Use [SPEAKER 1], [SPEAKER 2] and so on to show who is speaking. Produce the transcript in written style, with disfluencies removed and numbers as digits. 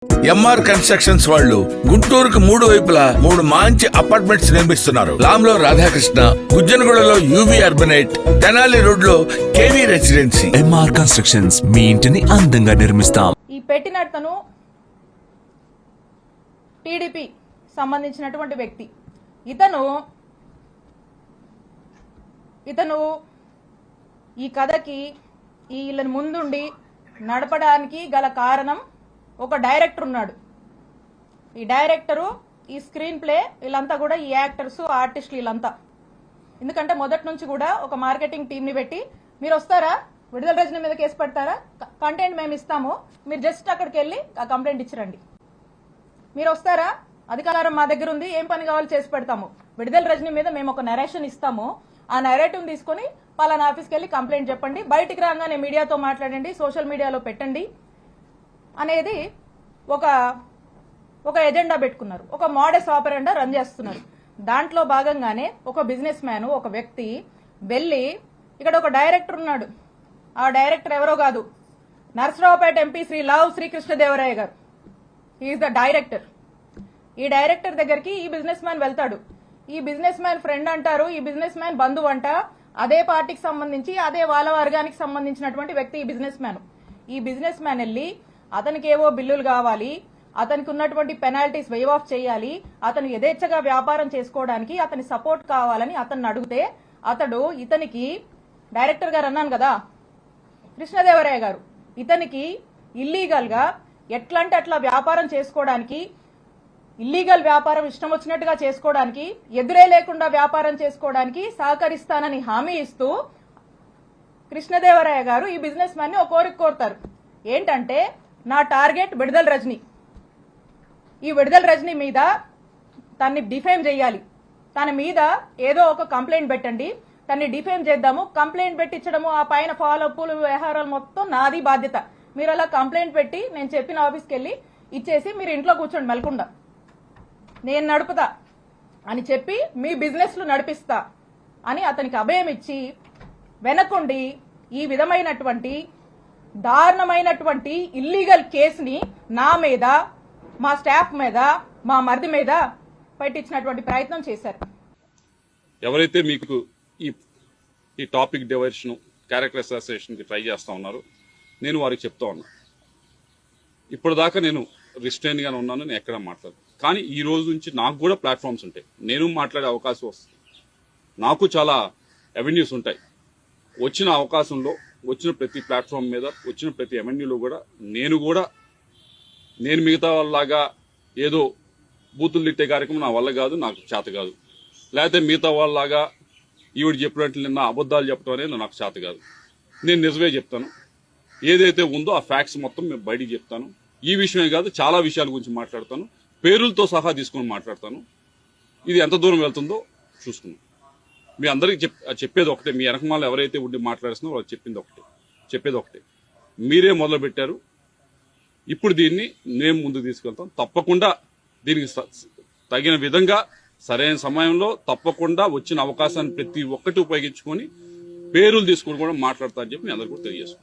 [SPEAKER 1] MR constructions వాళ్ళు గుంటూరుకు 3 వైపులా 3 మంచి అపార్ట్మెంట్స్ నిర్మిస్తున్నారు. లాంలో రాధాకృష్ణ, గుజ్జనగూడలో యువి అర్బనైట్, తెనాలి రోడ్ లో కేవీ రెసిడెన్సీ.
[SPEAKER 2] ఎంఆర్ కన్స్ట్రక్షన్స్ మీ ఇంటిని అందంగా నిర్మిస్తాం.
[SPEAKER 3] ఈ పెట్టినతను టీడీపీ సంబంధించినటువంటి వ్యక్తి. ఇతను ఈ కథకి వీళ్ళని ముందుండి నడపడానికి గల కారణం ఒక డైరెక్టర్ ఉన్నాడు. ఈ డైరెక్టరు, ఈ స్క్రీన్ ప్లే, వీళ్ళంతా కూడా ఈ యాక్టర్స్, ఆర్టిస్టులు వీళ్ళంతా. ఎందుకంటే మొదటి నుంచి కూడా ఒక మార్కెటింగ్ టీంని పెట్టి, మీరు వస్తారా, విడుదల రజనీ మీద కేసు పెడతారా, కంటెంట్ మేము ఇస్తాము, మీరు జస్ట్ అక్కడికి వెళ్ళి ఆ కంప్లైంట్ ఇచ్చిరండి, మీరు వస్తారా, అధికారం మా దగ్గర ఉంది, ఏం పని కావాలో చేసి పెడతాము, విడుదల రజనీ మీద మేము ఒక నరేషన్ ఇస్తాము, ఆ నరేటివ్ తీసుకుని పలానా ఆఫీస్కి వెళ్ళి కంప్లైంట్ చెప్పండి, బయటికి రాగానే మీడియాతో మాట్లాడండి, సోషల్ మీడియాలో పెట్టండి అనేది ఒక ఎజెండా పెట్టుకున్నారు. ఒక మోడస్ ఆపరెండా రన్ చేస్తున్నారు. దాంట్లో భాగంగానే ఒక బిజినెస్ మ్యాన్, ఒక వ్యక్తి వెళ్ళి, ఇక్కడ ఒక డైరెక్టర్ ఉన్నాడు, ఆ డైరెక్టర్ ఎవరో కాదు, నర్సరావుపేట ఎంపీ శ్రీ లావు శ్రీకృష్ణదేవరాయ గారు. Is the director. ఈ డైరెక్టర్ దగ్గరికి ఈ బిజినెస్ మ్యాన్ వెళ్తాడు. ఈ బిజినెస్ మ్యాన్ ఫ్రెండ్ అంటారు, ఈ బిజినెస్ మ్యాన్ బంధువు అంట, అదే పార్టీకి సంబంధించి, అదే వాళ్ళ వర్గానికి సంబంధించినటువంటి వ్యక్తి ఈ బిజినెస్ మ్యాన్. ఈ బిజినెస్ మ్యాన్ వెళ్ళి అతనికి ఏవో బిల్లులు కావాలి, అతనికి ఉన్నటువంటి పెనాల్టీస్ వేవ్ ఆఫ్ చేయాలి, అతను యథేచ్ఛగా వ్యాపారం చేసుకోవడానికి అతని సపోర్ట్ కావాలని అతన్ని అడిగితే, ఇతనికి డైరెక్టర్ గారు అన్నాను కదా, కృష్ణదేవరాయ గారు, ఇతనికి ఇల్లీగల్ గా ఎట్లంటే అట్లా వ్యాపారం చేసుకోవడానికి, ఇల్లీగల్ వ్యాపారం ఇష్టం వచ్చినట్టుగా చేసుకోవడానికి, ఎదురే లేకుండా వ్యాపారం చేసుకోవడానికి సహకరిస్తానని హామీ ఇస్తూ కృష్ణదేవరాయ గారు ఈ బిజినెస్ మ్యాన్ ని ఒక కోరిక కోరుతారు. ఏంటంటే, నా టార్గెట్ విడుదల రజనీ, ఈ విడుదల రజనీ మీద తన్ని డిఫేమ్ చేయాలి, తన మీద ఏదో ఒక కంప్లైంట్ పెట్టండి, తన్ని డిఫేమ్ చేద్దాము, కంప్లైంట్ పెట్టించడము, ఆ పైన ఫాలోఅప్లు వ్యవహారాలు మొత్తం నాది బాధ్యత, మీరు అలా కంప్లైంట్ పెట్టి నేను చెప్పిన ఆఫీస్కి వెళ్ళి ఇచ్చేసి మీరు ఇంట్లో కూర్చోండి మెలకుండా, నేను నడుపుతా అని చెప్పి మీ బిజినెస్లు నడిపిస్తా అని అతనికి అభయం ఇచ్చి వెనకుండి ఈ విధమైనటువంటి దారుణమైనటువంటి ఇల్లీగల్ కేసుని నా మీద, మా స్టాఫ్ మీద, మా మరిది మీద పెట్టించినటువంటి ప్రయత్నం చేశారు.
[SPEAKER 4] ఎవరైతే మీకు ఈ టాపిక్ డైవర్షన్, క్యారెక్టర్ అసోసియేషన్ కి ట్రై చేస్తా ఉన్నారో, నేను వారికి చెప్తా ఉన్నా, ఇప్పటిదాకా నేను రిస్ట్రైన్ గానే ఉన్నాను, నేను ఎక్కడ మాట్లాడను. కానీ ఈ రోజు నుంచి నాకు కూడా ప్లాట్ఫామ్స్ ఉంటాయి, నేను మాట్లాడే అవకాశం వస్తుంది, నాకు చాలా అవెన్యూస్ ఉంటాయి. వచ్చిన అవకాశంలో, వచ్చిన ప్రతి ప్లాట్ఫామ్ మీద, వచ్చిన ప్రతి అవెన్యూలో కూడా నేను మిగతా వాళ్ళలాగా ఏదో బూతులు తిట్టే కార్యక్రమం నా వల్ల కాదు, నాకు చేత కాదు. లేకపోతే మిగతా వాళ్ళలాగా ఈవిడ చెప్పినట్లు నిన్న అబద్దాలు చెప్పడం అనేది నాకు చేత కాదు. నేను నిజమే చెప్తాను, ఏదైతే ఉందో ఆ ఫ్యాక్ట్స్ మొత్తం మేము బయటికి చెప్తాను. ఈ విషయమే కాదు, చాలా విషయాల గురించి మాట్లాడతాను, పేరులతో సహా తీసుకుని మాట్లాడతాను. ఇది ఎంత దూరం వెళ్తుందో చూసుకున్నాం. మీ అందరికీ చెప్పేది ఒకటే, మీ వెనకమాల ఎవరైతే ఉండి మాట్లాడుతున్నారో వాళ్ళకి చెప్పేది ఒకటే, మీరే మొదలు పెట్టారు, ఇప్పుడు దీన్ని మేము ముందుకు తీసుకెళ్తాం. తప్పకుండా దీనికి తగిన విధంగా సరైన సమయంలో తప్పకుండా వచ్చిన అవకాశాన్ని ప్రతి ఒక్కటి ఉపయోగించుకొని పేరులు తీసుకుని కూడా మాట్లాడతా అని చెప్పి మీ అందరికీ కూడా తెలియజేస్తాం.